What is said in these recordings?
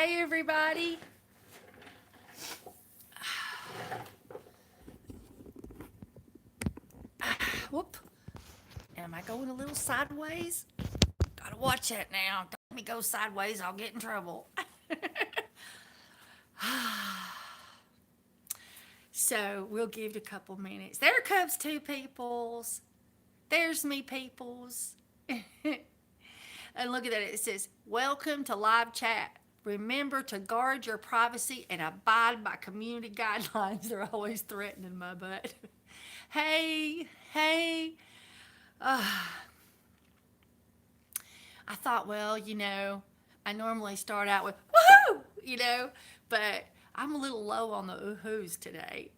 Hey everybody. Whoop. Am I going a little sideways? Gotta watch that now. Don't let me go sideways, I'll get in trouble. So we'll give it a couple minutes. There comes two peoples. There's me peoples. And look at that. It says, welcome to live chat. Remember to guard your privacy and abide by community guidelines. They're always threatening my butt. Hey, hey. Uh, I thought, well, I normally start out with woohoo, but I'm a little low on the oohoos today.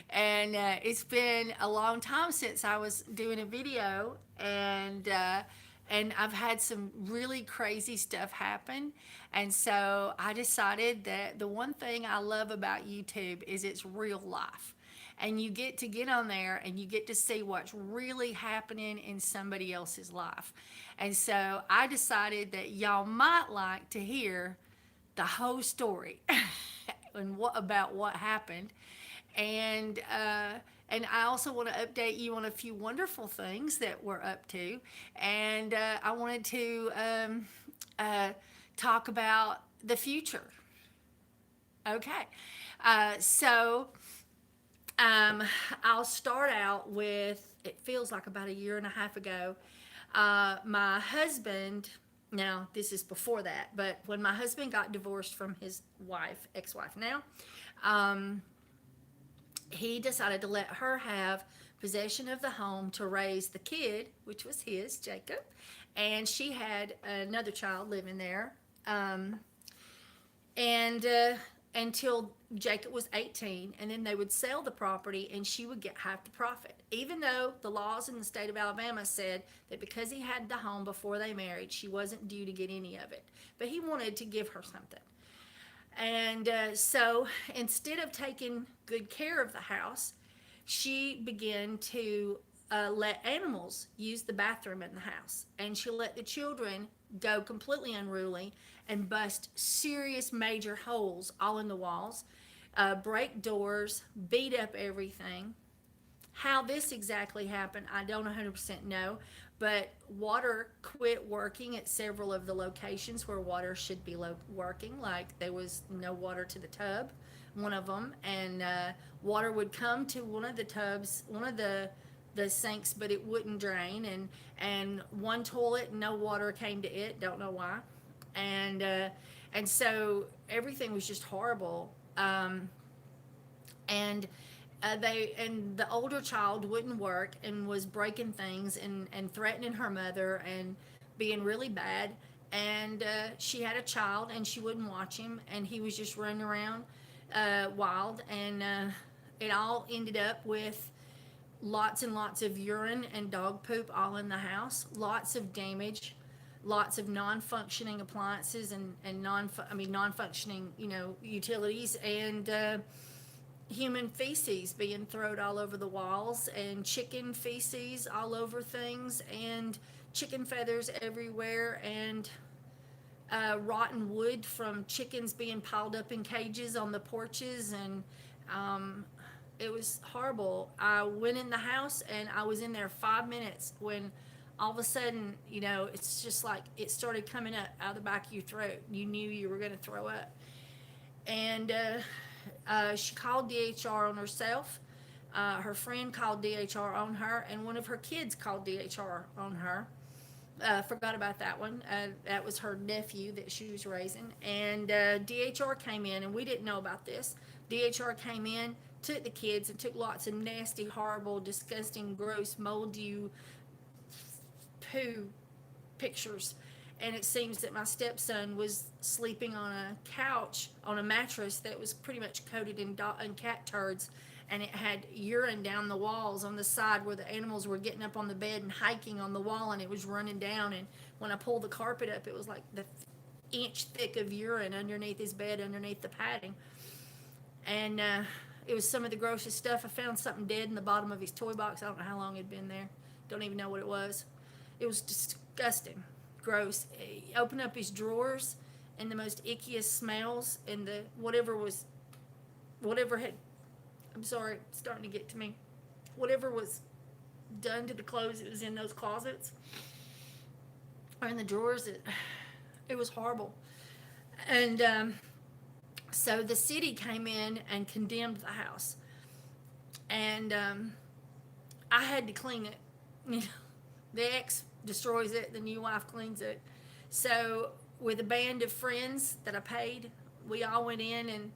And it's been a long time since I was doing a video, and I've had some really crazy stuff happen. And so I decided that the one thing I love about YouTube is it's real life. And you get to get on there and you get to see what's really happening in somebody else's life. And so I decided that y'all might like to hear the whole story and what about what happened. And and I also want to update you on a few wonderful things that we're up to. And I wanted to uh, talk about the future. Okay. So I'll start out with, it feels like about a year and a half ago. My husband, now this is before that, but when my husband got divorced from his wife, ex-wife now, um, he decided to let her have possession of the home to raise the kid, which was his, Jacob, and she had another child living there. And until Jacob was 18, and then they would sell the property and she would get half the profit. Even though the laws in the state of Alabama said that because he had the home before they married, she wasn't due to get any of it. But he wanted to give her something. And so instead of taking good care of the house, she began to let animals use the bathroom in the house. And she let the children go completely unruly and bust serious major holes all in the walls, break doors, beat up everything. How this exactly happened, I don't 100% know, but water quit working at several of the locations where water should be working. Like there was no water to the tub, one of them, and water would come to one of the tubs, one of the sinks, but it wouldn't drain. And one toilet, no water came to it. Don't know why. And and so everything was just horrible. And the older child wouldn't work and was breaking things and threatening her mother and being really bad. And she had a child and she wouldn't watch him, and he was just running around wild. And it all ended up with lots and lots of urine and dog poop all in the house, lots of damage, lots of non-functioning appliances and non-functioning utilities, and human feces being thrown all over the walls, and chicken feces all over things, and chicken feathers everywhere, and rotten wood from chickens being piled up in cages on the porches. And it was horrible. I went in the house and I was in there 5 minutes when all of a sudden, it's just like it started coming up out of the back of your throat. You knew you were going to throw up. And she called DHR on herself. Her friend called DHR on her, and one of her kids called DHR on her. Forgot about that one. That was her nephew that she was raising. And DHR came in, and we didn't know about this. DHR came in, took the kids, and took lots of nasty, horrible, disgusting, gross, moldy poo pictures. And it seems that my stepson was sleeping on a couch on a mattress that was pretty much coated in cat turds, and it had urine down the walls on the side where the animals were getting up on the bed and hiking on the wall, and it was running down. And when I pulled the carpet up, it was like the inch thick of urine underneath his bed, underneath the padding. And it was some of the grossest stuff. I found something dead in the bottom of his toy box. I don't know how long it had been there. Don't even know what it was. It was disgusting, gross. He opened up his drawers, and the most ickiest smells, and the whatever had, I'm sorry, it's starting to get to me, whatever was done to the clothes that was in those closets or in the drawers, it was horrible. And so the city came in and condemned the house, and I had to clean it. You know, the ex destroys it, the new wife cleans it. So with a band of friends that I paid, we all went in, and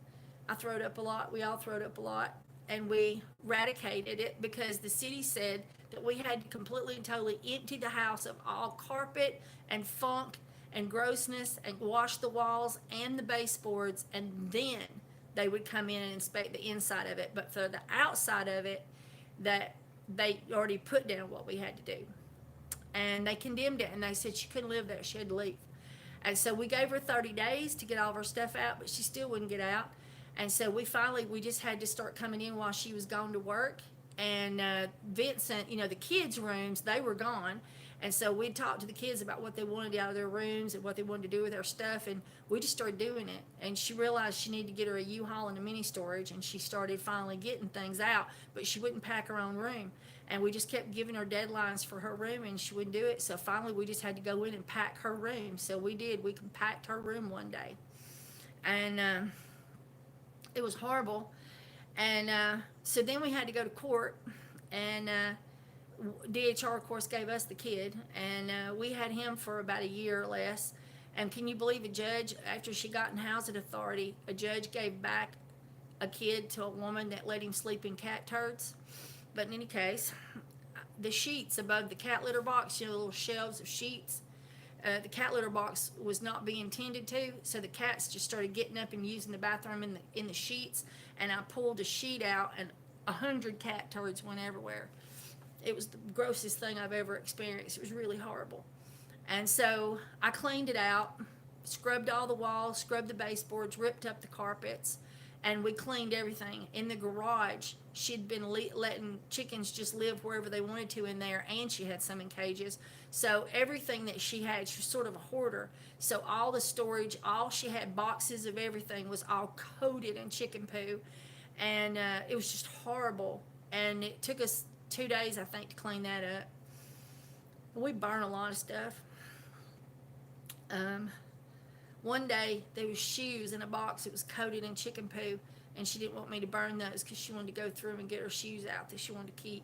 I throwed up a lot. We all throwed up a lot, and we eradicated it because the city said that we had to completely and totally empty the house of all carpet and funk and grossness and wash the walls and the baseboards, and then they would come in and inspect the inside of it. But for the outside of it, that they already put down what we had to do. And they condemned it, and they said she couldn't live there. She had to leave. And so we gave her 30 days to get all of her stuff out, but she still wouldn't get out. And so we just had to start coming in while she was gone to work. And Vincent, the kids' rooms, they were gone. And so we'd talk to the kids about what they wanted out of their rooms and what they wanted to do with their stuff. And we just started doing it. And she realized she needed to get her a U-Haul and a mini storage. And she started finally getting things out, but she wouldn't pack her own room. And we just kept giving her deadlines for her room, and she wouldn't do it. So finally we just had to go in and pack her room. So we did. We compact her room one day. And it was horrible. And so then we had to go to court, and DHR, of course, gave us the kid, and we had him for about a year or less. And can you believe a judge, after she got in housing authority, a judge gave back a kid to a woman that let him sleep in cat turds? But in any case, the sheets above the cat litter box, little shelves of sheets, the cat litter box was not being tended to, so the cats just started getting up and using the bathroom in the sheets. And I pulled a sheet out, and 100 cat turds went everywhere. It was the grossest thing I've ever experienced. It was really horrible. And so I cleaned it out, scrubbed all the walls, scrubbed the baseboards, ripped up the carpets, and we cleaned everything. In the garage, she'd been letting chickens just live wherever they wanted to in there, and she had some in cages. So everything that she had, she was sort of a hoarder. So all the storage, all she had, boxes of everything, was all coated in chicken poo. And it was just horrible. And it took us 2 days, I think, to clean that up. We burned a lot of stuff. One day, there was shoes in a box that was coated in chicken poo, and she didn't want me to burn those because she wanted to go through and get her shoes out that she wanted to keep.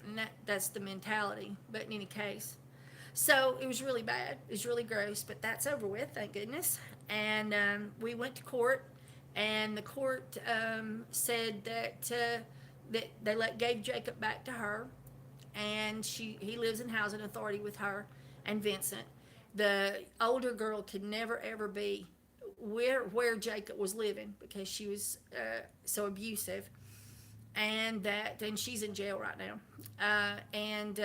And that's the mentality. But in any case, so it was really bad. It was really gross, but that's over with, thank goodness. And we went to court, and the court said that they gave Jacob back to her, and he lives in housing authority with her and Vincent. The older girl could never ever be where Jacob was living because she was so abusive, and she's in jail right now. And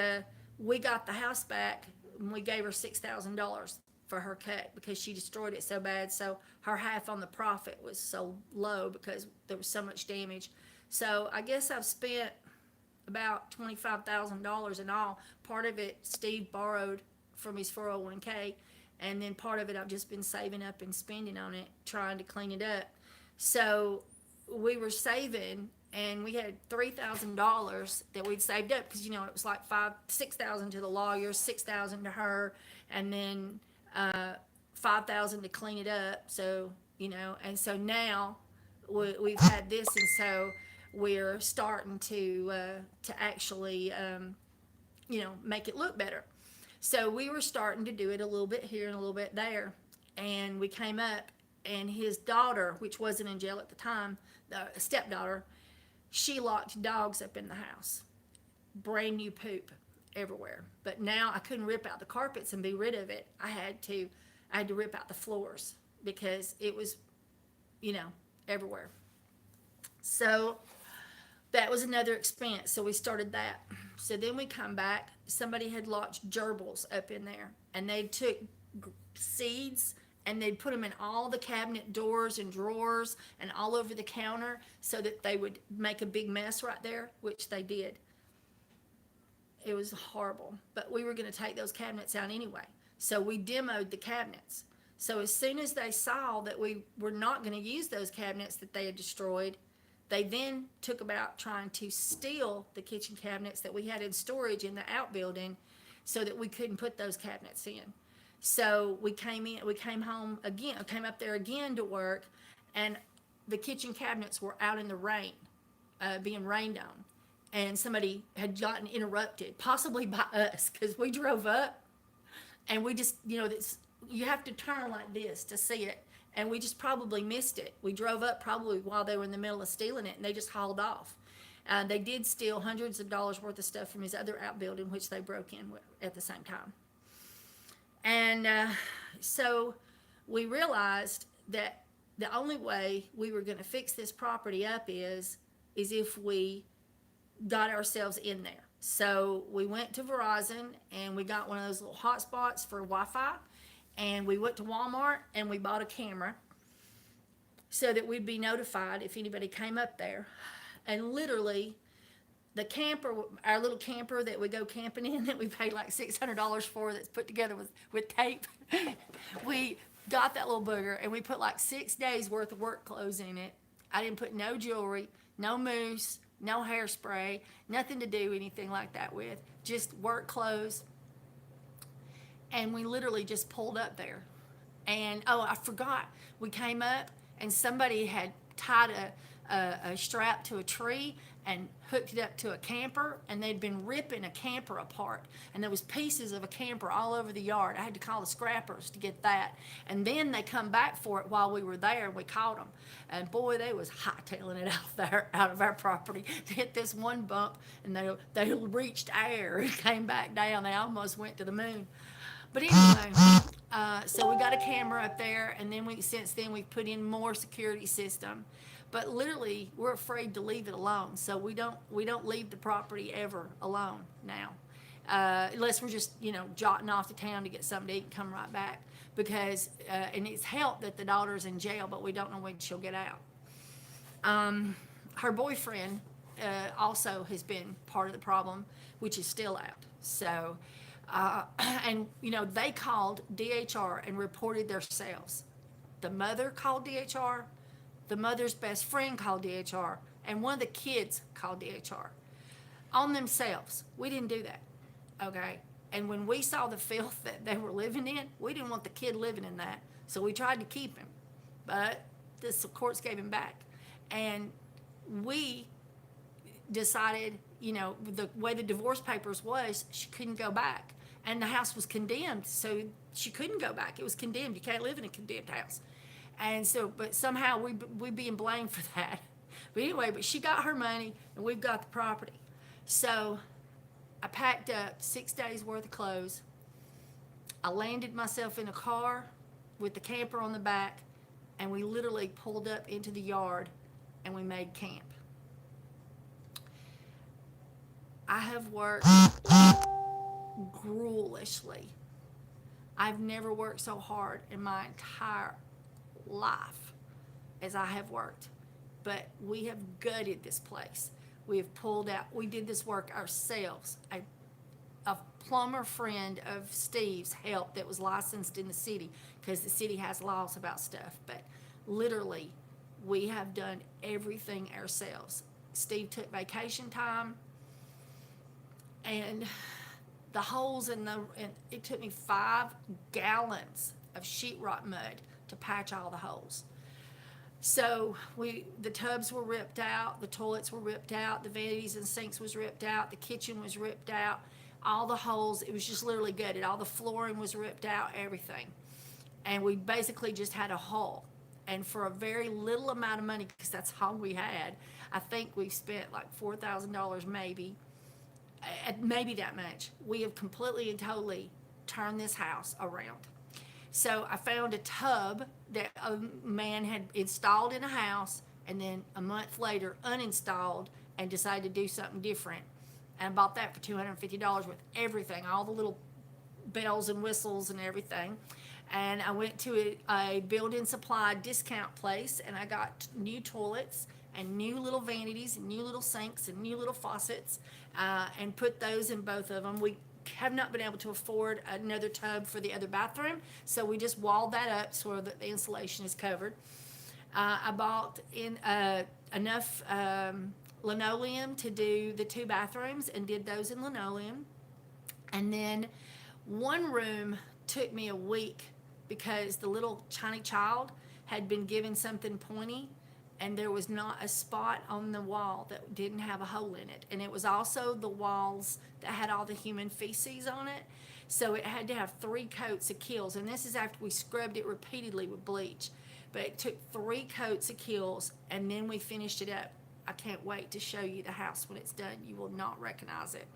we got the house back, and we gave her $6,000 for her cut because she destroyed it so bad. So her half on the profit was so low because there was so much damage. So I guess I've spent about $25,000 in all. Part of it Steve borrowed from his 401k, and then part of it I've just been saving up and spending on it, trying to clean it up. So we were saving, and we had $3,000 that we'd saved up because it was like $6,000 to the lawyer, $6,000 to her, and then $5,000 to clean it up. So and so now we've had this, and so we're starting to actually make it look better. So we were starting to do it a little bit here and a little bit there. And we came up, and his daughter, which wasn't in jail at the time, the stepdaughter, she locked dogs up in the house. Brand new poop everywhere. But now I couldn't rip out the carpets and be rid of it. I had to rip out the floors because it was, everywhere. So that was another expense. So we started that. So then we come back. Somebody had launched gerbils up in there, and they took seeds and they'd put them in all the cabinet doors and drawers and all over the counter so that they would make a big mess right there, which they did. It was horrible, but we were going to take those cabinets out anyway. So we demoed the cabinets. So as soon as they saw that we were not going to use those cabinets that they had destroyed, they then took about trying to steal the kitchen cabinets that we had in storage in the outbuilding so that we couldn't put those cabinets in. So we came home again, came up there again to work, and the kitchen cabinets were out in the rain, being rained on. And somebody had gotten interrupted, possibly by us, because we drove up and we just, you have to turn like this to see it. And we just probably missed it. We drove up probably while they were in the middle of stealing it, and they just hauled off. They did steal hundreds of dollars worth of stuff from his other outbuilding, which they broke in at the same time. And so we realized that the only way we were going to fix this property up is if we got ourselves in there. So we went to Verizon and we got one of those little hotspots for Wi-Fi, and we went to Walmart and we bought a camera so that we'd be notified if anybody came up there. And literally, the camper, our little camper that we go camping in, that we paid like $600 for, that's put together with tape, we got that little booger and we put like 6 days worth of work clothes in it. I didn't put no jewelry, no mousse, no hairspray, nothing to do anything like that with, just work clothes. And we literally just pulled up there. And oh, I forgot, we came up and somebody had tied a strap to a tree and hooked it up to a camper, and they'd been ripping a camper apart, and there was pieces of a camper all over the yard. I had to call the scrappers to get that, and then they come back for it while we were there, and we caught them. And boy, they was hightailing it out of our property to hit this one bump, and they reached air and came back down. They almost went to the moon. But anyway, so we got a camera up there, and then since then we've put in more security system. But literally, we're afraid to leave it alone, so we don't leave the property ever alone now, unless we're just jotting off to town to get something to eat and come right back. Because and it's helped that the daughter's in jail, but we don't know when she'll get out. Her boyfriend also has been part of the problem, which is still out. So. And they called DHR and reported their sales. The mother called DHR, the mother's best friend called DHR, and one of the kids called DHR on themselves. We didn't do that, okay? And when we saw the filth that they were living in, we didn't want the kid living in that, so we tried to keep him, but the courts gave him back. And we decided, the way the divorce papers was, she couldn't go back. And the house was condemned, so she couldn't go back. It was condemned. You can't live in a condemned house. And so, but somehow we being blamed for that. But anyway, she got her money, and we've got the property. So I packed up 6 days worth of clothes. I landed myself in a car with the camper on the back, and we literally pulled up into the yard, and we made camp. I have worked gruelishly. I've never worked so hard in my entire life as I have worked. But we have gutted this place. We have pulled out, we did this work ourselves. A plumber friend of Steve's helped that was licensed in the city, because the city has laws about stuff. But literally, we have done everything ourselves. Steve took vacation time, and the holes and it took me 5 gallons of sheetrock mud to patch all the holes. So the tubs were ripped out, the toilets were ripped out, the vanities and sinks was ripped out, the kitchen was ripped out, all the holes, it was just literally gutted. All the flooring was ripped out, everything. And we basically just had a hole. And for a very little amount of money, because that's all we had, I think we spent like $4,000 maybe that much. We have completely and totally turned this house around. So I found a tub that a man had installed in a house, and then a month later uninstalled and decided to do something different. And I bought that for $250 with everything, all the little bells and whistles and everything. And I went to a building supply discount place, and I got new toilets and new little vanities and new little sinks and new little faucets, and put those in both of them. We have not been able to afford another tub for the other bathroom, so we just walled that up so that the insulation is covered. I bought in enough linoleum to do the two bathrooms and did those in linoleum. And then one room took me a week because the little tiny child had been given something pointy, and there was not a spot on the wall that didn't have a hole in it. And it was also the walls that had all the human feces on it. So it had to have 3 coats of Kills. And this is after we scrubbed it repeatedly with bleach. But it took 3 coats of Kills, and then we finished it up. I can't wait to show you the house when it's done. You will not recognize it.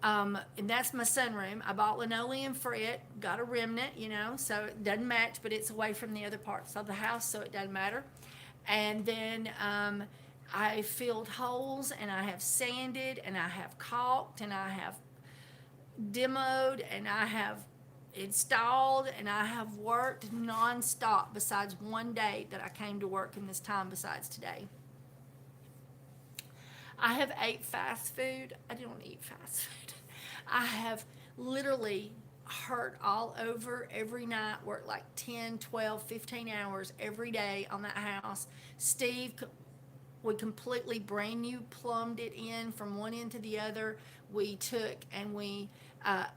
And that's my sunroom. I bought linoleum for it, got a remnant, so it doesn't match, but it's away from the other parts of the house, so it doesn't matter. And then I filled holes, and I have sanded, and I have caulked, and I have demoed, and I have installed, and I have worked nonstop besides one day that I came to work in this time besides today. I have ate fast food. I don't eat fast food. I have literally hurt all over every night, worked like 10, 12, 15 hours every day on that house. Steve, we completely brand new plumbed it in from one end to the other. We took and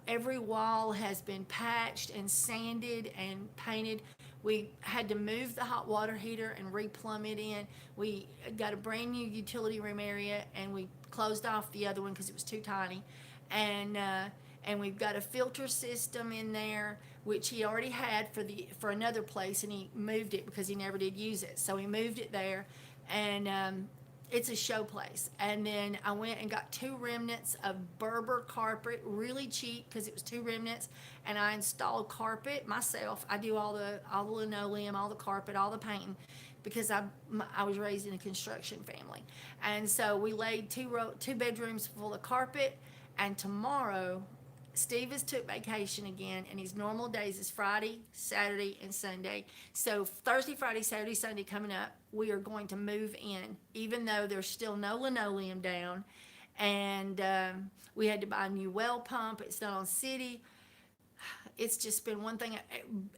every wall has been patched and sanded and painted. We had to move the hot water heater and re-plumb it in. We got a brand new utility room area, and we closed off the other one because it was too tiny. And we've got a filter system in there, which he already had for another place, and he moved it because he never did use it. So he moved it there, and it's a show place. And then I went and got 2 remnants of Berber carpet, really cheap because it was 2 remnants, and I installed carpet myself. I do all the linoleum, all the carpet, all the painting, because I was raised in a construction family. And so we laid 2 bedrooms full of carpet. And tomorrow, Steve has took vacation again, and his normal days is Friday, Saturday, and Sunday. So Thursday, Friday, Saturday, Sunday coming up, we are going to move in, even though there's still no linoleum down. And we had to buy a new well pump. It's not on city. It's just been one thing.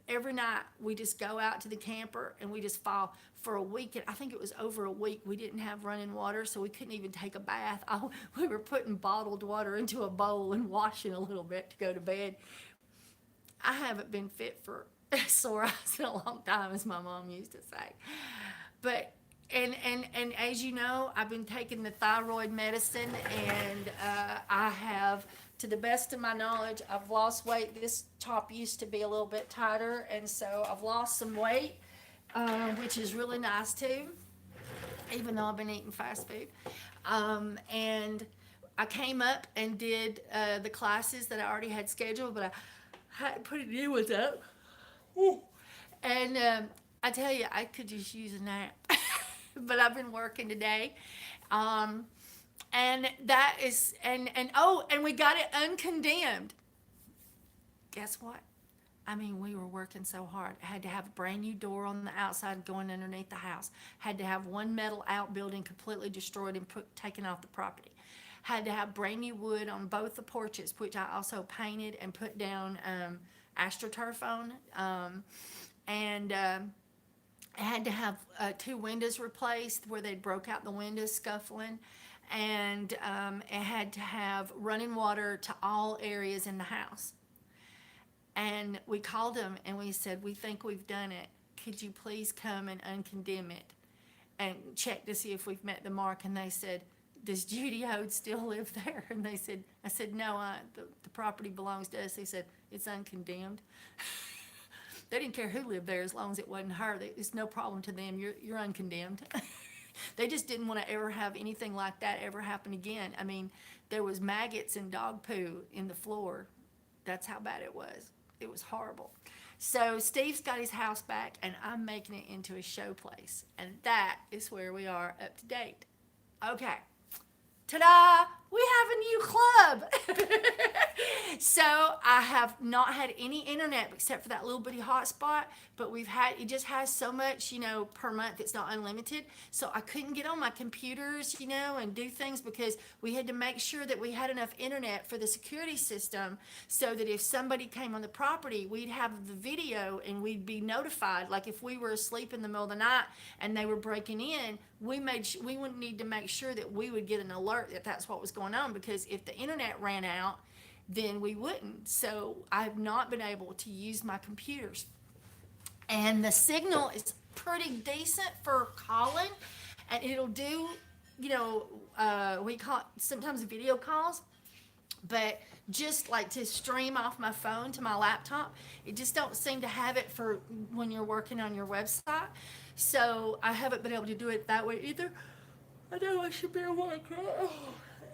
Every night we just go out to the camper and we just fall for a week. And I think it was over a week. We didn't have running water, so we couldn't even take a bath. We were putting bottled water into a bowl and washing a little bit to go to bed. I haven't been fit for sore eyes in a long time, as my mom used to say. But and as you know, I've been taking the thyroid medicine, and I have, to the best of my knowledge, I've lost weight. This top used to be a little bit tighter, and so I've lost some weight, which is really nice too, even though I've been eating fast food. And I came up and did the classes that I already had scheduled, but I hadn't put it in with that. And I tell you, I could just use a nap. But I've been working today. And that is, and we got it uncondemned. Guess what? I mean, we were working so hard. I had to have a brand new door on the outside going underneath the house. Had to have one metal outbuilding completely destroyed and taken off the property. Had to have brand new wood on both the porches, which I also painted and put down AstroTurf on. And I had to have 2 windows replaced where they broke out the windows scuffling. And it had to have running water to all areas in the house. And we called them and we said, we think we've done it. Could you please come and uncondemn it and check to see if we've met the mark? And they said, does Judy Hode still live there? And I said, no, the property belongs to us. They said, it's uncondemned. They didn't care who lived there as long as it wasn't her. It's no problem to them. You're uncondemned. They just didn't want to ever have anything like that ever happen again. I mean, there was maggots and dog poo in the floor. That's how bad it was. It was horrible. So Steve's got his house back, and I'm making it into a show place. And that is where we are up to date. Okay. ta-da, we have a new club. So I have not had any internet except for that little bitty hotspot, but it just has so much, per month. It's not unlimited. So I couldn't get on my computers, and do things because we had to make sure that we had enough internet for the security system so that if somebody came on the property, we'd have the video and we'd be notified. Like if we were asleep in the middle of the night and they were breaking in, we would need to make sure that we would get an alert that that's what was going on, because if the internet ran out, then we wouldn't. So I've not been able to use my computers. And the signal is pretty decent for calling, and it'll do, we call it sometimes video calls, but just like to stream off my phone to my laptop, it just don't seem to have it for when you're working on your website. So I haven't been able to do it that way either. I know I should be able to.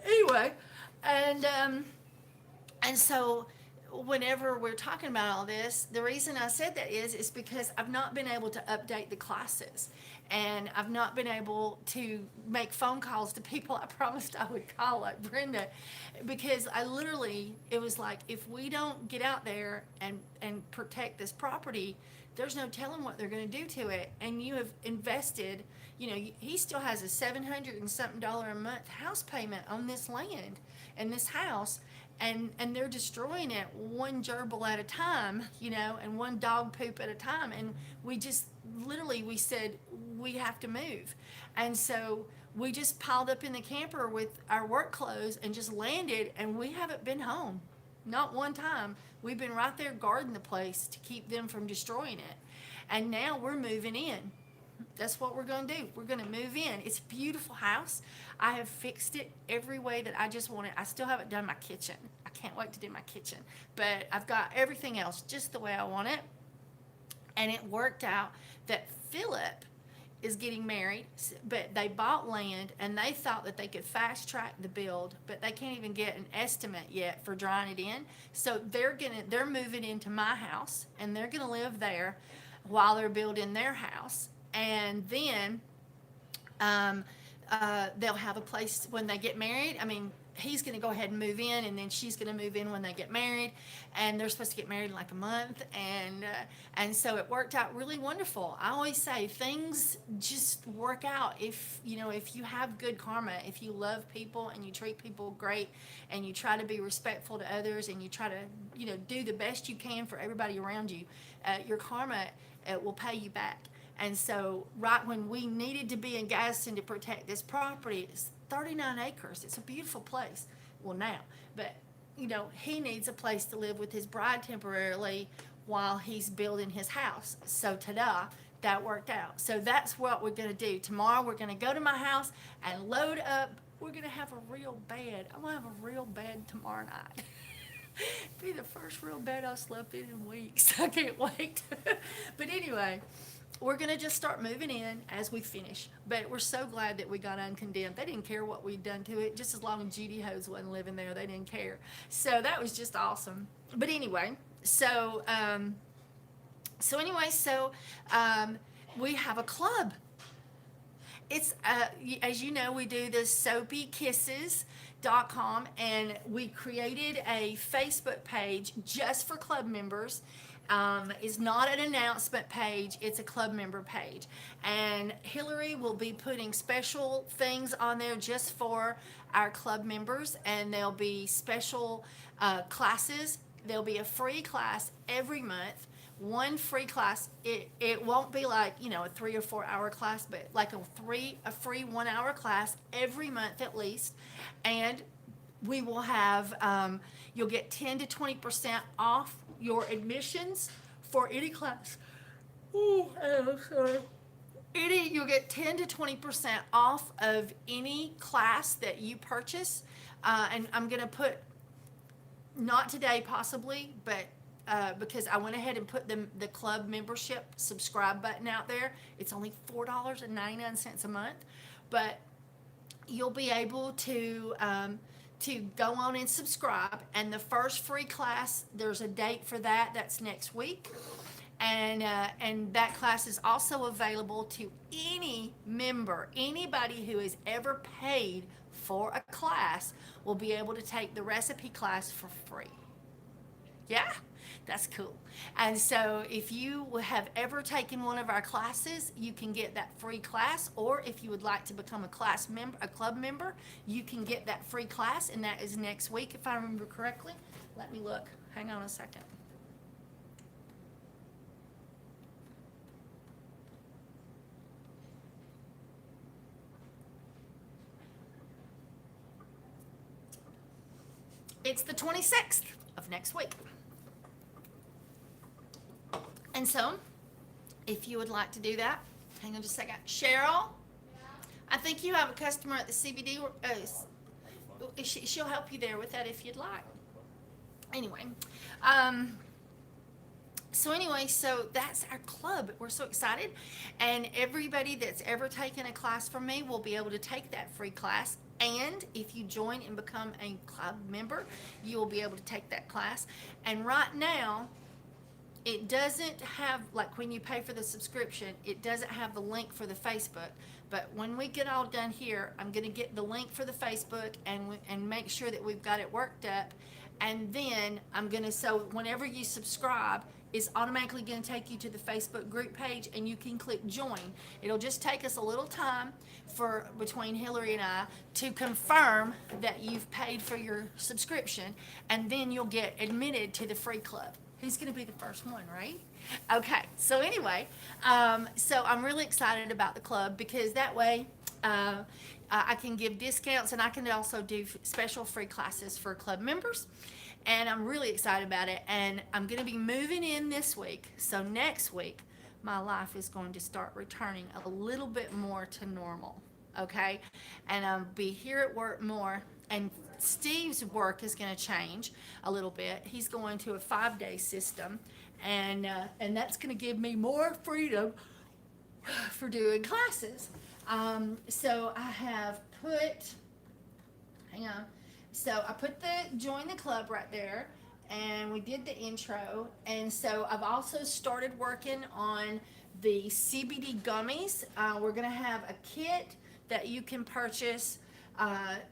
Anyway, and so whenever we're talking about all this, the reason I said that is because I've not been able to update the classes, and I've not been able to make phone calls to people I promised I would call, like Brenda, because it was like, if we don't get out there and protect this property, there's no telling what they're going to do to it. And you have invested, he still has a $700 and something a month house payment on this land and this house, and they're destroying it one gerbil at a time, and one dog poop at a time. And we said we have to move. And so we just piled up in the camper with our work clothes and just landed, and we haven't been home. Not one time. We've been right there guarding the place to keep them from destroying it. And now we're moving in. That's what we're going to do. We're going to move in. It's a beautiful house. I have fixed it every way that I just want it. I still haven't done my kitchen. I can't wait to do my kitchen. But I've got everything else just the way I want it. And it worked out that Philip is getting married, but they bought land and they thought that they could fast track the build, but they can't even get an estimate yet for drawing it in. So they're moving into my house, and they're gonna live there while they're building their house. And then they'll have a place when they get married. I mean, he's going to go ahead and move in, and then she's going to move in when they get married, and they're supposed to get married in like a month. And so it worked out really wonderful. I always say things just work out if you have good karma, if you love people and you treat people great, and you try to be respectful to others, and you try to do the best you can for everybody around you. Your karma will pay you back. And so right when we needed to be in Gadsden to protect this property, it's 39 acres. It's a beautiful place. Well, now, but he needs a place to live with his bride temporarily while he's building his house. So ta-da, that worked out. So that's what we're going to do. Tomorrow we're going to go to my house and load up. We're going to have a real bed. I'm going to have a real bed tomorrow night. Be the first real bed I've slept in weeks. I can't wait. But anyway, we're going to just start moving in as we finish. But we're so glad that we got uncondemned. They didn't care what we'd done to it. Just as long as Judy Hose wasn't living there, they didn't care. So that was just awesome. But anyway, so we have a club. It's, as you know, we do the soapykisses.com, and we created a Facebook page just for club members. It's not an announcement page, it's a club member page. And Hillary will be putting special things on there just for our club members, and there'll be special classes. There'll be a free class every month. One free class. It won't be like a 3 or 4 hour class, but like a free 1 hour class every month at least. And we will have you'll get 10 to 20% off your admissions for any class. Oh, I'm sorry. You'll get 10 to 20% off of any class that you purchase. And I'm going to put, not today possibly, but because I went ahead and put the club membership subscribe button out there. It's only $4.99 a month, but you'll be able to go on and subscribe. And the first free class, there's a date for that. That's next week. And that class is also available to any member, anybody who has ever paid for a class will be able to take the recipe class for free. Yeah, that's cool. And so, if you have ever taken one of our classes, you can get that free class. Or if you would like to become a club member, you can get that free class, and that is next week, if I remember correctly. Let me look. Hang on a second. It's the 26th of next week. And so, if you would like to do that, hang on just a second. Cheryl, I think you have a customer at the CBD. She'll help you there with that if you'd like. Anyway, so that's our club. We're so excited. And everybody that's ever taken a class from me will be able to take that free class. And if you join and become a club member, you will be able to take that class. And right now, it doesn't have, like when you pay for the subscription, it doesn't have the link for the Facebook. But when we get all done here, I'm going to get the link for the Facebook and make sure that we've got it worked up. And then I'm going to, so whenever you subscribe, it's automatically going to take you to the Facebook group page, and you can click join. It'll just take us a little time between Hillary and I to confirm that you've paid for your subscription, and then you'll get admitted to the free club. Who's going to be the first one, right? Okay, so anyway, so I'm really excited about the club because that way I can give discounts, and I can also do special free classes for club members. And I'm really excited about it. And I'm going to be moving in this week. So next week, my life is going to start returning a little bit more to normal. Okay? And I'll be here at work more. And Steve's work is going to change a little bit. He's going to a 5-day system. And that's going to give me more freedom for doing classes. So I have put, hang on. So I put the join the club right there, and we did the intro. And so I've also started working on the CBD gummies. We're going to have a kit that you can purchase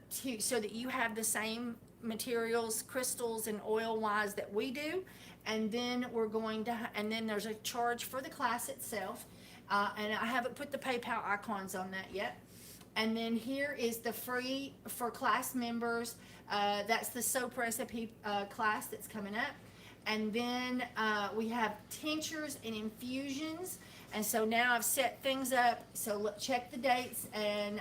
so that you have the same materials, crystals and oil wise that we do. And then we're going to, and then there's a charge for the class itself. And I haven't put the PayPal icons on that yet. And then here is the free for class members. That's the soap recipe class that's coming up. And then we have tinctures and infusions. And so now I've set things up. So check the dates. And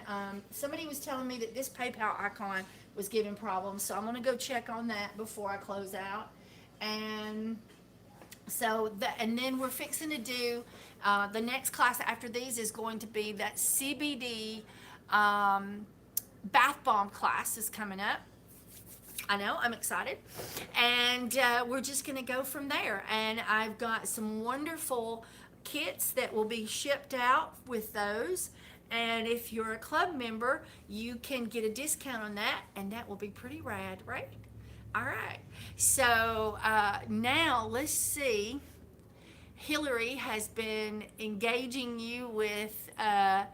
somebody was telling me that this PayPal icon was giving problems. So I'm going to go check on that before I close out. And so and then we're fixing to do the next class after these is going to be that CBD bath bomb class is coming up. I know, I'm excited. And we're just going to go from there. And I've got some wonderful kits that will be shipped out with those. And if you're a club member, you can get a discount on that, and that will be pretty rad, right? All right. So now let's see. Hillary has been engaging you with, I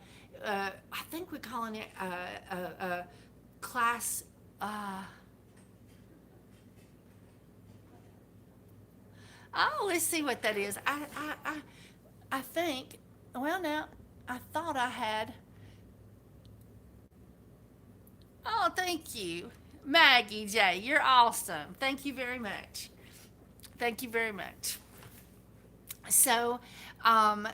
think we're calling it a class. Oh, let's see what that is. I think. Well, now I thought I had. Oh, thank you, Maggie J. You're awesome. Thank you very much. Thank you very much. So, I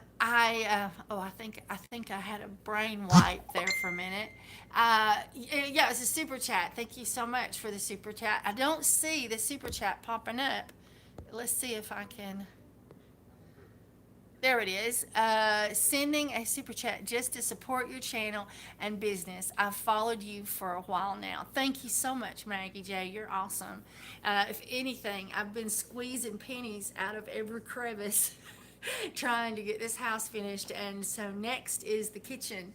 think I had a brain wipe there for a minute. Yeah, it's a super chat. Thank you so much for the super chat. I don't see the super chat popping up. Let's see if I can. There it is. Sending a super chat just to support your channel and business. I've followed you for a while now. Thank you so much, Maggie J. You're awesome. If anything, I've been squeezing pennies out of every crevice trying to get this house finished. And so next is the kitchen.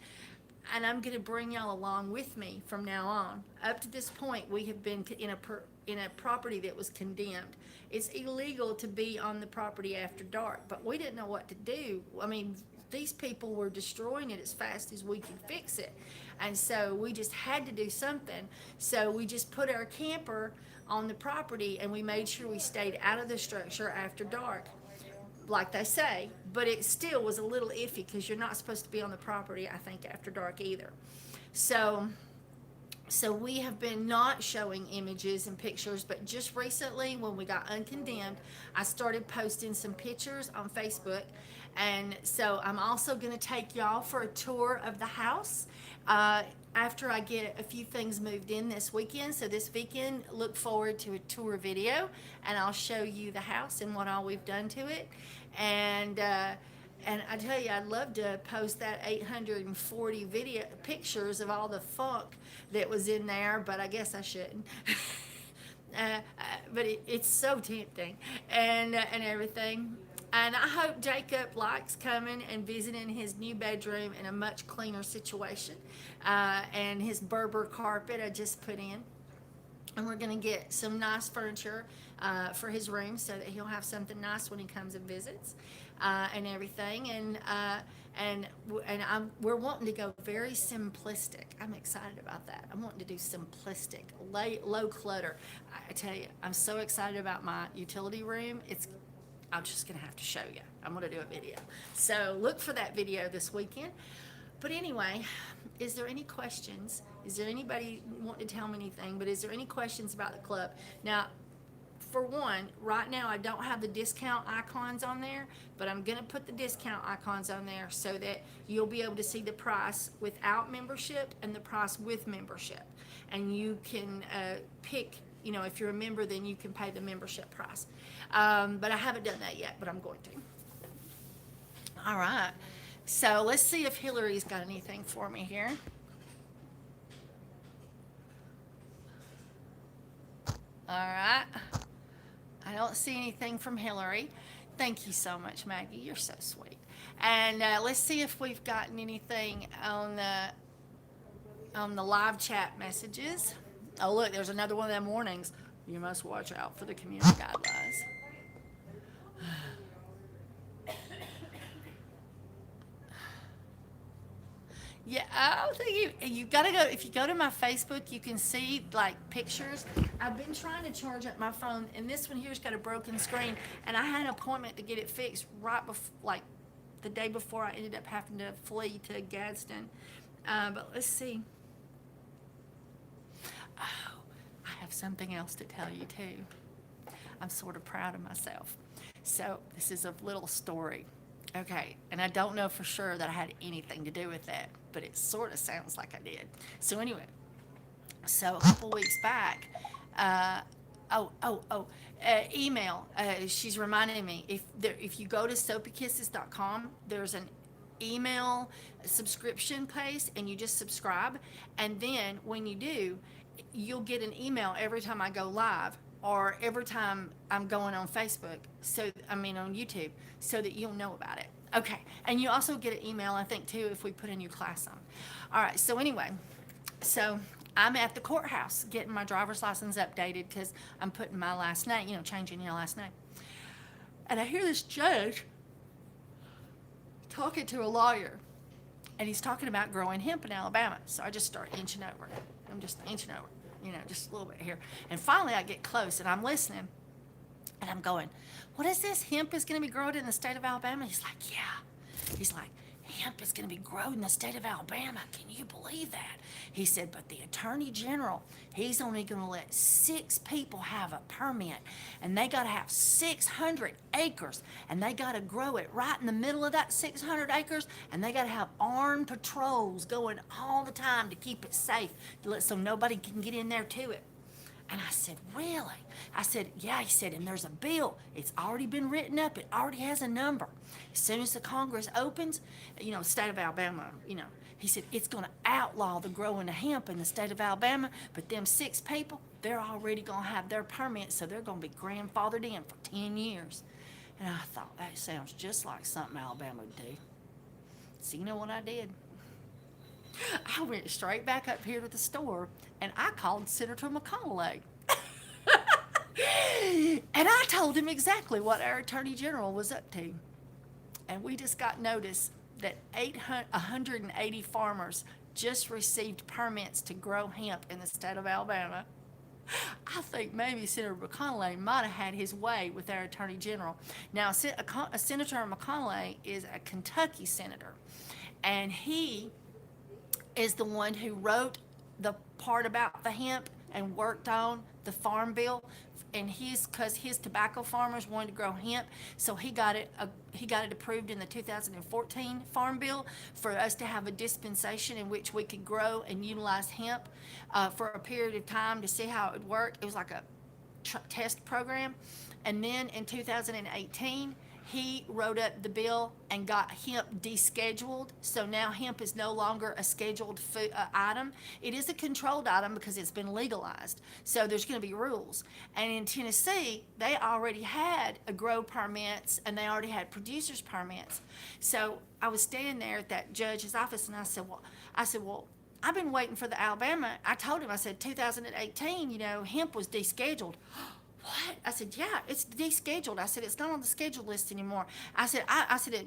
And I'm going to bring y'all along with me from now on. Up to this point, we have been in a in a property that was condemned. It's illegal to be on the property after dark, but we didn't know what to do. I mean, these people were destroying it as fast as we could fix it. And so we just had to do something. So we just put our camper on the property and we made sure we stayed out of the structure after dark, like they say. But it still was a little iffy because you're not supposed to be on the property, I think, after dark either. So we have been not showing images and pictures, but just recently when we got uncondemned, I started posting some pictures on Facebook. And so I'm also going to take y'all for a tour of the house after I get a few things moved in this weekend. So this weekend, look forward to a tour video, and I'll show you the house and what all we've done to it. And I tell you, I'd love to post that 840 video pictures of all the funk that was in there, but I guess I shouldn't. But it's so tempting and everything. And I hope Jacob likes coming and visiting his new bedroom in a much cleaner situation. And his Berber carpet I just put in. And we're going to get some nice furniture for his room so that he'll have something nice when he comes and visits and everything. We're wanting to go very simplistic. I'm excited about that. I'm wanting to do simplistic, low clutter. I tell you, I'm so excited about my utility room. I'm just going to have to show you. I'm going to do a video. So look for that video this weekend. But anyway, is there any questions? Is there anybody want to tell me anything? But is there any questions about the club? Now, for one, right now I don't have the discount icons on there, but I'm going to put the discount icons on there so that you'll be able to see the price without membership and the price with membership. And you can pick, if you're a member, then you can pay the membership price. But I haven't done that yet, but I'm going to. All right. So let's see if Hillary's got anything for me here. All right. I don't see anything from Hillary. Thank you so much, Maggie. You're so sweet. And let's see if we've gotten anything on the live chat messages. Oh, look, there's another one of them warnings. You must watch out for the community guidelines. Yeah, I don't think you gotta go. If you go to my Facebook, you can see like pictures. I've been trying to charge up my phone, and this one here's got a broken screen, and I had an appointment to get it fixed right before, like the day before I ended up having to flee to Gadsden. But let's see. Oh, I have something else to tell you too. I'm sort of proud of myself. So this is a little story. Okay, and I don't know for sure that I had anything to do with that, but it sort of sounds like I did. So anyway, so a couple weeks back, email. She's reminding me, if you go to soapykisses.com, there's an email subscription place, and you just subscribe, and then when you do, you'll get an email every time I go live, or every time I'm going on Facebook, on YouTube, so that you'll know about it. Okay, and you also get an email, I think, too, if we put a new class on. All right, so anyway, so I'm at the courthouse getting my driver's license updated because I'm putting my last name, changing your last name. And I hear this judge talking to a lawyer, and he's talking about growing hemp in Alabama. So I just start inching over. I'm just inching over. Just a little bit here. And finally I get close and I'm listening and I'm going, what is this? Hemp is going to be grown in the state of Alabama? He's like, yeah. He's like, hemp is going to be grown in the state of Alabama. Can you believe that? He said, but the attorney general, he's only going to let 6 people have a permit, and they got to have 600 acres, and they got to grow it right in the middle of that 600 acres, and they got to have armed patrols going all the time to keep it safe, so nobody can get in there to it. And I said, really? I said, yeah. He said, and there's a bill. It's already been written up. It already has a number. As soon as the Congress opens, state of Alabama, he said, it's going to outlaw the growing of hemp in the state of Alabama, but them 6 people, they're already going to have their permits, so they're going to be grandfathered in for 10 years. And I thought, that sounds just like something Alabama would do. So you know what I did? I went straight back up here to the store, and I called Senator McConnell. And I told him exactly what our Attorney General was up to. And we just got notice that 180 farmers just received permits to grow hemp in the state of Alabama. I think maybe Senator McConnell might have had his way with our Attorney General. Now, Senator McConnell is a Kentucky senator, and he is the one who wrote the part about the hemp and worked on the farm bill, and because his tobacco farmers wanted to grow hemp, so he got it approved in the 2014 farm bill for us to have a dispensation in which we could grow and utilize hemp for a period of time to see how it would work. It was like a test program, and then in 2018 he wrote up the bill and got hemp descheduled. So now hemp is no longer a scheduled food, item. It is a controlled item because it's been legalized. So there's going to be rules. And in Tennessee, they already had a grow permits and they already had producers permits. So I was standing there at that judge's office and I said, well, I've been waiting for the Alabama. I told him, I said, 2018, hemp was descheduled. What? I said, yeah, it's descheduled. I said, it's not on the schedule list anymore. I said,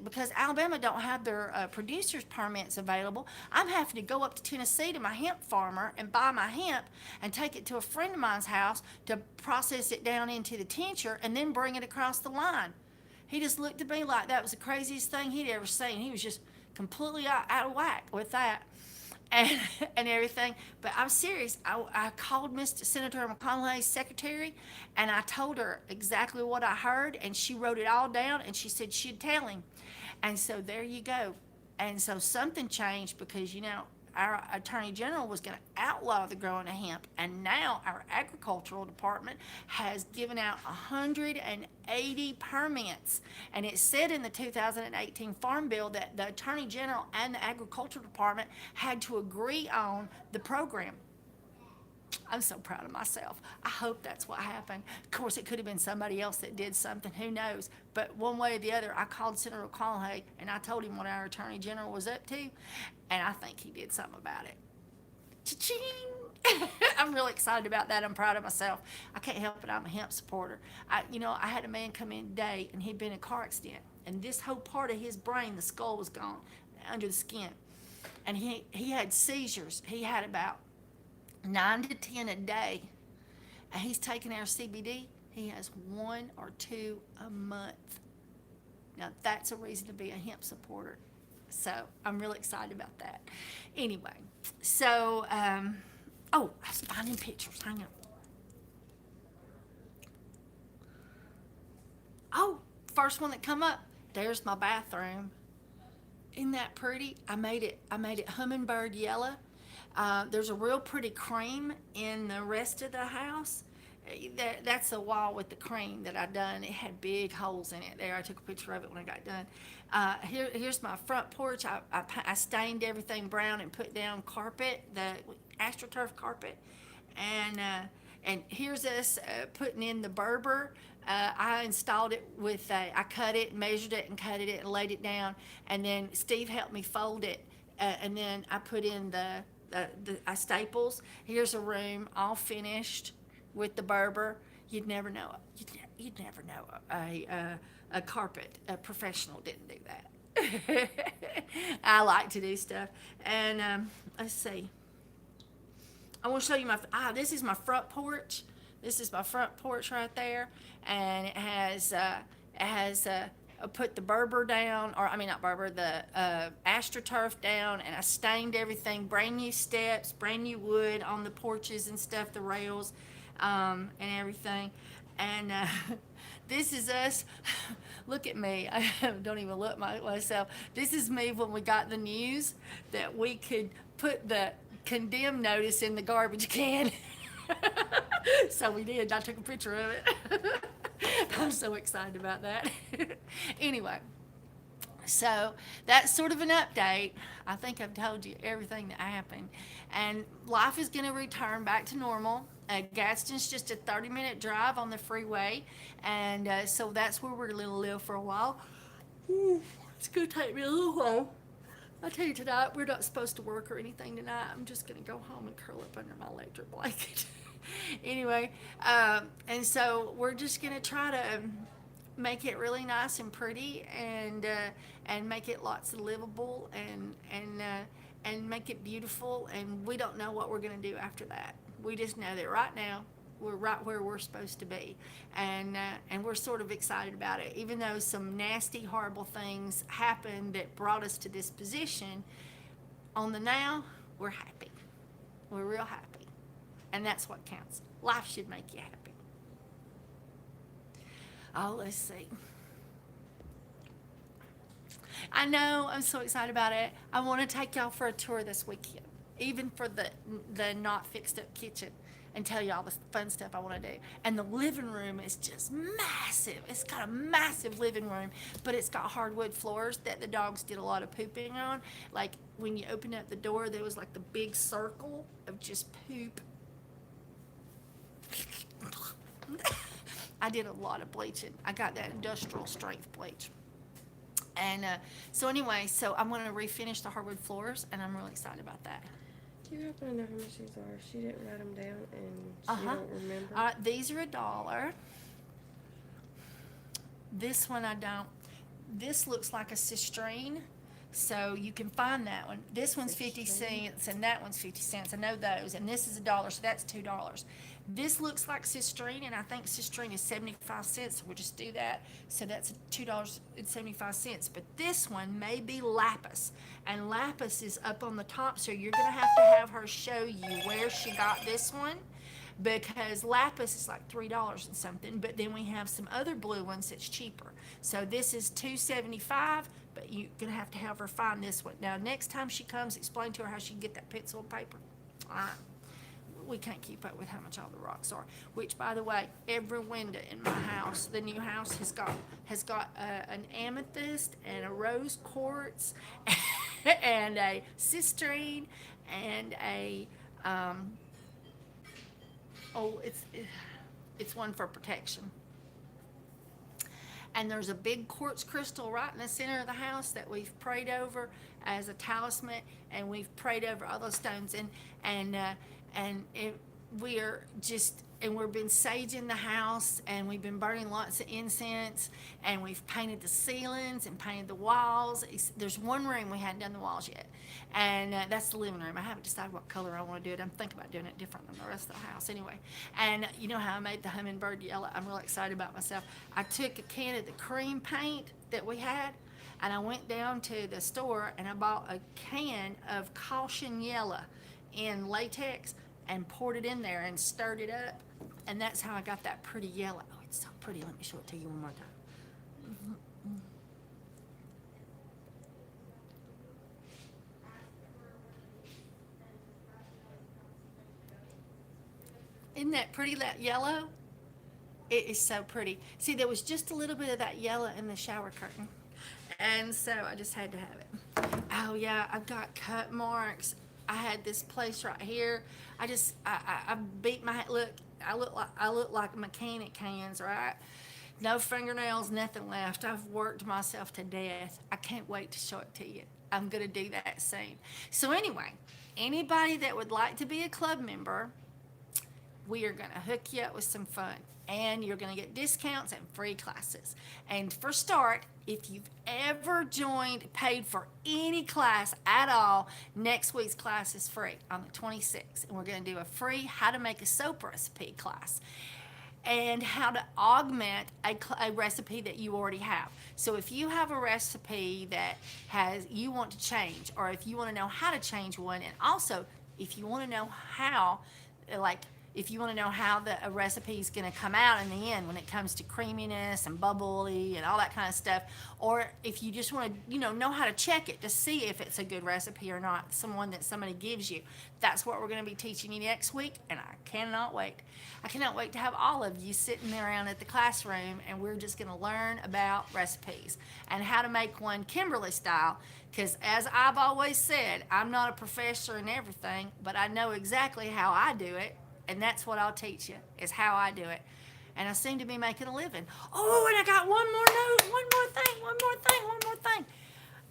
because Alabama don't have their producers permits available, I'm having to go up to Tennessee to my hemp farmer and buy my hemp and take it to a friend of mine's house to process it down into the tincture and then bring it across the line. He just looked at me like that was the craziest thing he'd ever seen. He was just completely out of whack with that. And, and everything. But I'm serious. I called Mr. Senator McConnell's secretary and I told her exactly what I heard, and she wrote it all down and she said she'd tell him. And so there you go. And so something changed because, our Attorney General was going to outlaw the growing of hemp, and now our Agricultural Department has given out 180 permits. And it said in the 2018 Farm Bill that the Attorney General and the Agricultural Department had to agree on the program. I'm so proud of myself. I hope that's what happened. Of course, it could have been somebody else that did something. Who knows? But one way or the other, I called Senator O'Connell and I told him what our Attorney General was up to, and I think he did something about it. Cha-ching! I'm really excited about that. I'm proud of myself. I can't help it. I'm a hemp supporter. I had a man come in today, and he'd been in a car accident, and this whole part of his brain, the skull, was gone under the skin, and he had seizures. He had about 9 to 10 a day, and he's taking our CBD. He has 1 or 2 a month. Now that's a reason to be a hemp supporter. So I'm really excited about that. Anyway, so I was finding pictures. Hang on. Oh, first one that come up. There's my bathroom. Isn't that pretty? I made it hummingbird yellow. There's a real pretty cream in the rest of the house. That's the wall with the cream that I done. It had big holes in it there. I took a picture of it when I got done. Here's my front porch. I stained everything brown and put down carpet, the AstroTurf carpet. And here's us putting in the Berber. I installed it with, I cut it, measured it, and cut it and laid it down. And then Steve helped me fold it. And then I put in the staples. Here's a room all finished with the Berber. You'd never know it. You'd never know a carpet a professional didn't do that. I like to do stuff. And let's see. I want to show you this is my front porch. This is my front porch right there, and it has put the Berber down, or I mean not Berber, the AstroTurf down, and I stained everything, brand new steps, brand new wood on the porches and stuff, the rails, and everything. And this is us. Look at me. I don't even look myself. This is me when we got the news that we could put the condemn notice in the garbage can. So we did. I took a picture of it. I'm so excited about that. Anyway, so that's sort of an update. I think I've told you everything that happened. And life is going to return back to normal. Gadsden's just a 30-minute drive on the freeway. And so that's where we're going to live for a while. It's going to take me a little while. I tell you, tonight, we're not supposed to work or anything tonight. I'm just going to go home and curl up under my electric blanket. Anyway, and so we're just gonna try to make it really nice and pretty, and make it lots of livable, and make it beautiful. And we don't know what we're gonna do after that. We just know that right now we're right where we're supposed to be, and we're sort of excited about it. Even though some nasty, horrible things happened that brought us to this position, on the now we're happy. We're real happy, and that's what counts. Life should make you happy. Oh, let's see. I know, I'm so excited about it. I want to take y'all for a tour this weekend, even for the not fixed up kitchen, and tell y'all the fun stuff I want to do. And the living room is just massive. It's got a massive living room, but it's got hardwood floors that the dogs did a lot of pooping on. Like when you open up the door, there was like the big circle of just poop. I did a lot of bleaching. I got that industrial strength bleach. And so anyway, so I'm going to refinish the hardwood floors, and I'm really excited about that. Do you happen to know how much these are? She didn't write them down, and she Uh-huh. don't remember. These are $1. This one I don't. This looks like a cistrine, so you can find that one. This one's 50 cents, and that one's 50 cents. I know those, and this is $1, so that's $2. This looks like cistrine, and I think cistrine is 75 cents, so we'll just do that. So that's $2.75. But this one may be lapis, and lapis is up on the top, so you're going to have her show you where she got this one, because lapis is like $3 and something, but then we have some other blue ones that's cheaper. So this is $2.75, but you're going to have her find this one. Now, next time she comes, explain to her how she can get that pencil and paper. All right. We can't keep up with how much all the rocks are. Which, by the way, every window in my house, the new house, has got an amethyst and a rose quartz and a cistrine and a it's one for protection. And there's a big quartz crystal right in the center of the house that we've prayed over as a talisman, and we've prayed over all those stones, and we are just, and we've been saging the house, and we've been burning lots of incense, and we've painted the ceilings and painted the walls. There's one room we hadn't done the walls yet, and that's the living room. I haven't decided what color I want to do it. I'm thinking about doing it different than the rest of the house anyway. And you know how I made the hummingbird yellow? I'm really excited about myself. I took a can of the cream paint that we had, and I went down to the store and I bought a can of caution yellow in latex and poured it in there and stirred it up, and that's how I got that pretty yellow. Oh, it's so pretty. Let me show it to you one more time. Isn't that pretty, that yellow? It is so pretty. See, there was just a little bit of that yellow in the shower curtain, and so I just had to have it. Oh yeah, I've got cut marks. I had this place right here. I beat my head. Look, I look like mechanic hands, right? No fingernails, nothing left. I've worked myself to death. I can't wait to show it to you. I'm gonna do that soon. So anyway, anybody that would like to be a club member, we are going to hook you up with some fun, and you're going to get discounts and free classes. And for start, if you've ever paid for any class at all, next week's class is free on the 26th, and we're going to do a free how to make a soap recipe class, and how to augment a recipe that you already have. So if you have a recipe that you want to change, or if you want to know how to change one, and also if you want to know how, if you want to know how a recipe is going to come out in the end when it comes to creaminess and bubbly and all that kind of stuff, or if you just want to, know how to check it to see if it's a good recipe or not, someone that somebody gives you, that's what we're going to be teaching you next week, and I cannot wait. I cannot wait to have all of you sitting around at the classroom, and we're just going to learn about recipes and how to make one Kimberly style, because as I've always said, I'm not a professor in everything, but I know exactly how I do it. And that's what I'll teach you, is how I do it. And I seem to be making a living. Oh, and I got one more thing.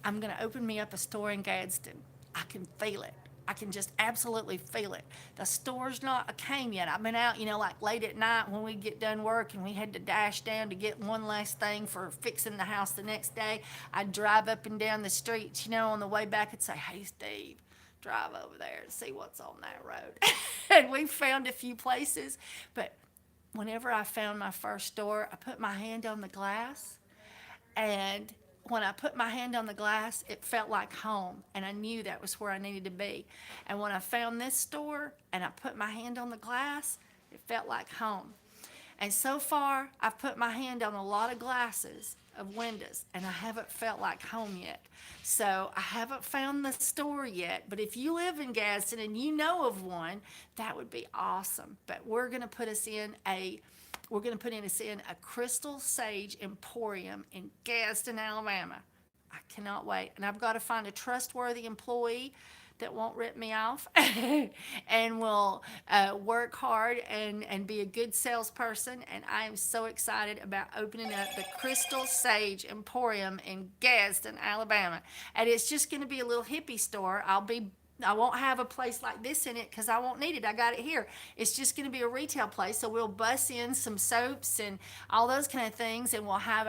I'm going to open me up a store in Gadsden. I can feel it. I can just absolutely feel it. The store's not came yet. I've been out, like late at night when we get done work and we had to dash down to get one last thing for fixing the house the next day. I'd drive up and down the streets, on the way back and say, hey, Steve, drive over there and see what's on that road. And we found a few places, but whenever I found my first store, I put my hand on the glass, and when I put my hand on the glass, it felt like home, and I knew that was where I needed to be. And when I found this store and I put my hand on the glass, it felt like home. And so far, I've put my hand on a lot of glasses of windows, and I haven't felt like home yet. So I haven't found the store yet, but if you live in Gadsden and you know of one, that would be awesome. But we're going to put us in a Crystal Sage Emporium in Gadsden, Alabama. I cannot wait. And I've got to find a trustworthy employee that won't rip me off and will work hard and be a good salesperson. And I am so excited about opening up the Crystal Sage Emporium in Gadsden, Alabama. And it's just going to be a little hippie store. I won't have a place like this in it because I won't need it. I got it here. It's just going to be a retail place. So we'll bus in some soaps and all those kind of things, and we'll have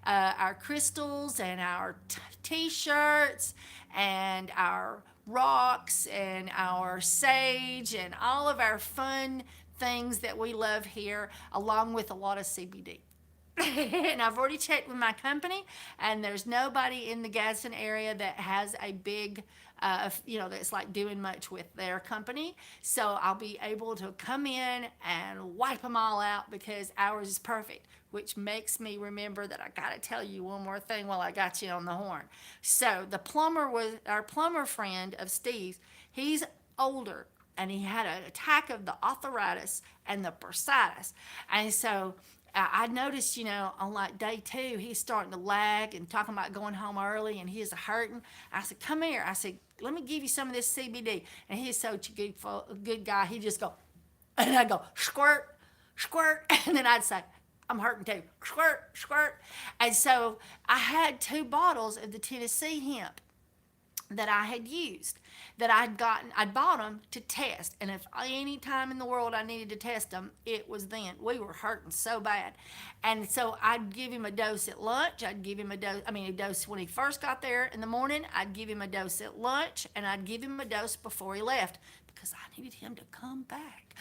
our crystals and our t-shirts and our rocks and our sage and all of our fun things that we love here, along with a lot of CBD. And I've already checked with my company, and there's nobody in the Gadsden area that has a big, that's like doing much with their company. So I'll be able to come in and wipe them all out because ours is perfect, which makes me remember that I got to tell you one more thing while I got you on the horn. So our plumber friend of Steve's. He's older, and he had an attack of the arthritis and the bursitis. And so I noticed, on like day 2, he's starting to lag and talking about going home early, and he's hurting. I said, come here. I said, let me give you some of this CBD. And he's such a good guy. He just go, and I go, squirt, squirt. And then I'd say, I'm hurting too, squirt, squirt. And so I had 2 bottles of the Tennessee hemp that I had used, that I'd bought them to test. And if any time in the world I needed to test them, it was then. We were hurting so bad. And so I'd give him a dose at lunch. I'd give him a dose when he first got there in the morning. I'd give him a dose at lunch, and I'd give him a dose before he left because I needed him to come back.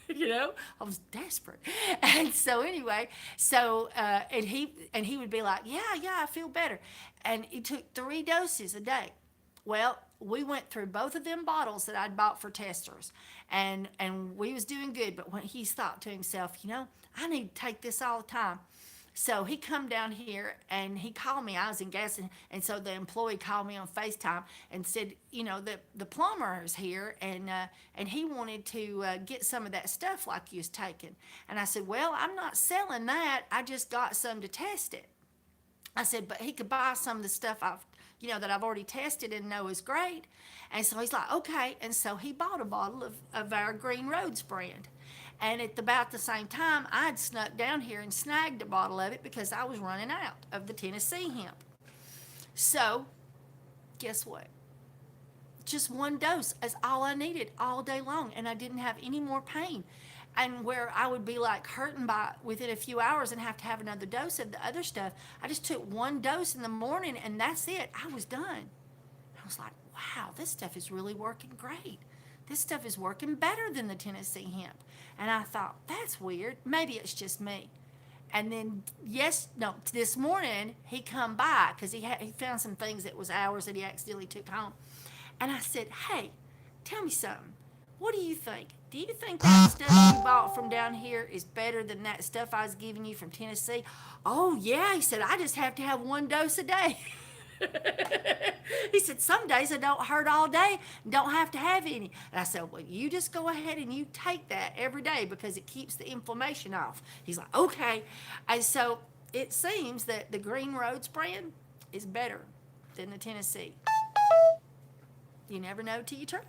I was desperate. And so anyway, and he would be like, yeah, I feel better. And he took 3 doses a day. Well, we went through both of them bottles that I'd bought for testers, and we was doing good. But when he thought to himself, I need to take this all the time. So he come down here and he called me. I was in Gadsden, and so the employee called me on FaceTime and said, the plumber is here, and he wanted to get some of that stuff like you was taking. And I said, well, I'm not selling that. I just got some to test it. I said, but he could buy some of the stuff that I've already tested and know is great. And so he's like, okay. And so he bought a bottle of our Green Roads brand. And at about the same time, I'd snuck down here and snagged a bottle of it because I was running out of the Tennessee hemp. So, guess what? Just 1 dose is all I needed all day long, and I didn't have any more pain. And where I would be like hurting by within a few hours and have to have another dose of the other stuff, I just took 1 dose in the morning, and that's it. I was done. I was like, wow, this stuff is really working great. This stuff is working better than the Tennessee hemp. And I thought, that's weird. Maybe it's just me. And then, this morning, he come by because he found some things that was ours that he accidentally took home. And I said, hey, tell me something. What do you think? Do you think that stuff you bought from down here is better than that stuff I was giving you from Tennessee? Oh, yeah. He said, I just have to have 1 dose a day. He said, some days I don't hurt all day and don't have to have any. And I said, well, you just go ahead and you take that every day because it keeps the inflammation off. He's like, okay. And so it seems that the Green Roads brand is better than the Tennessee. You never know till you try.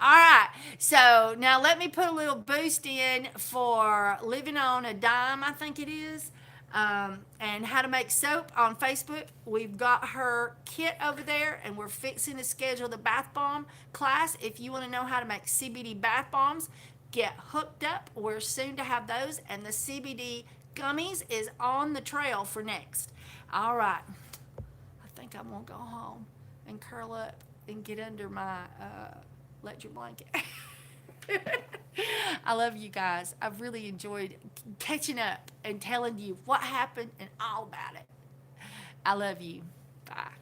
All right, so now let me put a little boost in for Living on a Dime, I think it is. And how to make soap on Facebook. We've got her kit over there, and we're fixing to schedule the bath bomb class. If you want to know how to make CBD bath bombs, get hooked up. We're soon to have those, and the CBD gummies is on the trail for next. All right, I think I'm gonna go home and curl up and get under my electric blanket. I love you guys. I've really enjoyed catching up and telling you what happened and all about it. I love you. Bye.